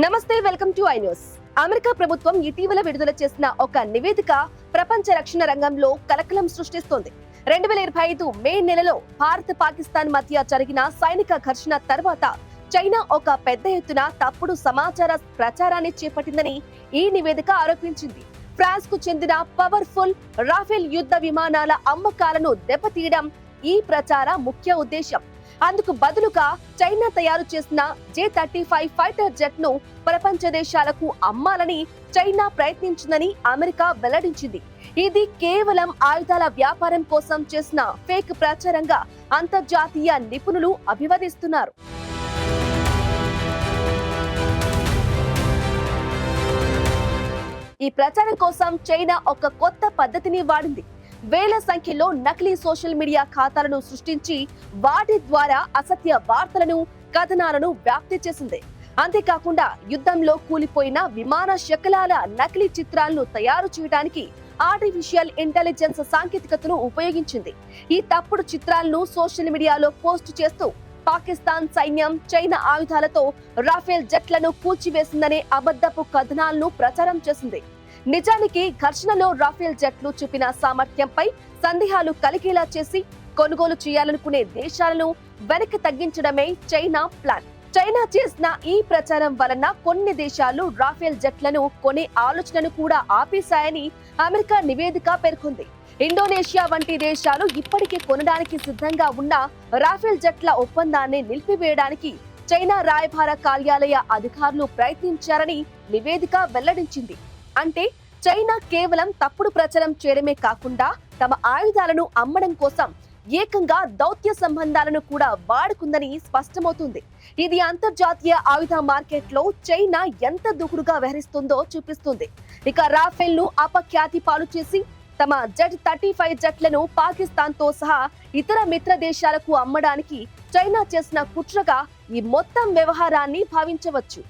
నమస్తే, welcome to I news. America ప్రభుత్వం ఇటీవల విడుదల చేసిన ఒక నివేదిక ప్రపంచ రక్షణ రంగంలో కలకలం సృష్టిస్తోంది. 2025 మే నెలలో భారత్ పాకిస్తాన్ మధ్య జరిగిన సైనిక ఘర్షణ తర్వాత చైనా ఒక పెద్ద ఎత్తున తప్పుడు సమాచార ప్రచారాన్ని చేపట్టిందని ఈ నివేదిక ఆరోపించింది. ఫ్రాన్స్ కు చెందిన పవర్ఫుల్ రాఫెల్ యుద్ధ విమానాల అమ్మకాలను దెబ్బతీయడం ఈ ప్రచార ముఖ్య ఉద్దేశం. అందుకు బదులుగా చైనా తయారు చేసిన J-35 ఫైటర్ జెట్ ను ప్రపంచ దేశాలకు అమ్మాలని చైనా ప్రయత్నించిందని అమెరికా వెల్లడించింది. ఇది కేవలం ఆయుధాల వ్యాపారం కోసం చేసిన ఫేక్ ప్రచారంగా అంతర్జాతీయ నిపుణులు అభివర్ణిస్తున్నారు. ఈ ప్రచారం కోసం చైనా ఒక కొత్త పద్ధతిని వాడింది. వేల సంఖ్యలో నకిలీ సోషల్ మీడియా ఖాతాలను సృష్టించి వాటి ద్వారా అసత్య వార్తలను, కథనాలను వ్యాప్తి చేసింది. అంతేకాకుండా యుద్ధంలో కూలిపోయిన విమాన శకలాల నకిలీ చిత్రాలను తయారు చేయడానికి ఆర్టిఫిషియల్ ఇంటెలిజెన్స్ సాంకేతికతను ఉపయోగించింది. ఈ తప్పుడు చిత్రాలను సోషల్ మీడియాలో పోస్ట్ చేస్తూ పాకిస్తాన్ సైన్యం చైనా ఆయుధాలతో రాఫెల్ జెట్లను కూల్చివేసిందనే అబద్ధపు కథనాలను ప్రచారం చేసింది. నిజానికి ఘర్షణలో రాఫెల్ జెట్లు చూపిన సామర్థ్యంపై సందేహాలు కలిగేలా చేసి కొనుగోలు చేయాలనుకునే దేశాలను వెనక్కి తగ్గించడమే చైనా ప్లాన్. చైనా చేసిన ఈ ప్రచారం వలన కొన్ని దేశాలు రాఫెల్ జెట్లను కొనే ఆలోచనను కూడా ఆపేశాయని అమెరికా నివేదిక పేర్కొంది. ఇండోనేషియా వంటి దేశాలు ఇప్పటికే కొనడానికి సిద్ధంగా ఉన్న రాఫెల్ జెట్ల ఒప్పందాన్ని నిలిపివేయడానికి చైనా రాయబార కార్యాలయ అధికారులు ప్రయత్నించారని నివేదిక వెల్లడించింది. అంటే చైనా కేవలం తప్పుడు ప్రచారం చేయడమే కాకుండా తమ ఆయుధాలను అమ్మడం కోసం ఏకంగా దౌత్య సంబంధాలను కూడా వాడుకుందని స్పష్టమవుతుంది. ఇది అంతర్జాతీయ ఆయుధ మార్కెట్లో చైనా ఎంత దూకుడుగా వ్యవహరిస్తుందో చూపిస్తుంది. ఇక రాఫెల్ ను అపఖ్యాతి పాలు చేసి తమ J-35 జెట్లను పాకిస్తాన్ తో సహా ఇతర మిత్ర దేశాలకు అమ్మడానికి చైనా చేసిన కుట్రగా ఈ మొత్తం వ్యవహారాన్ని భావించవచ్చు.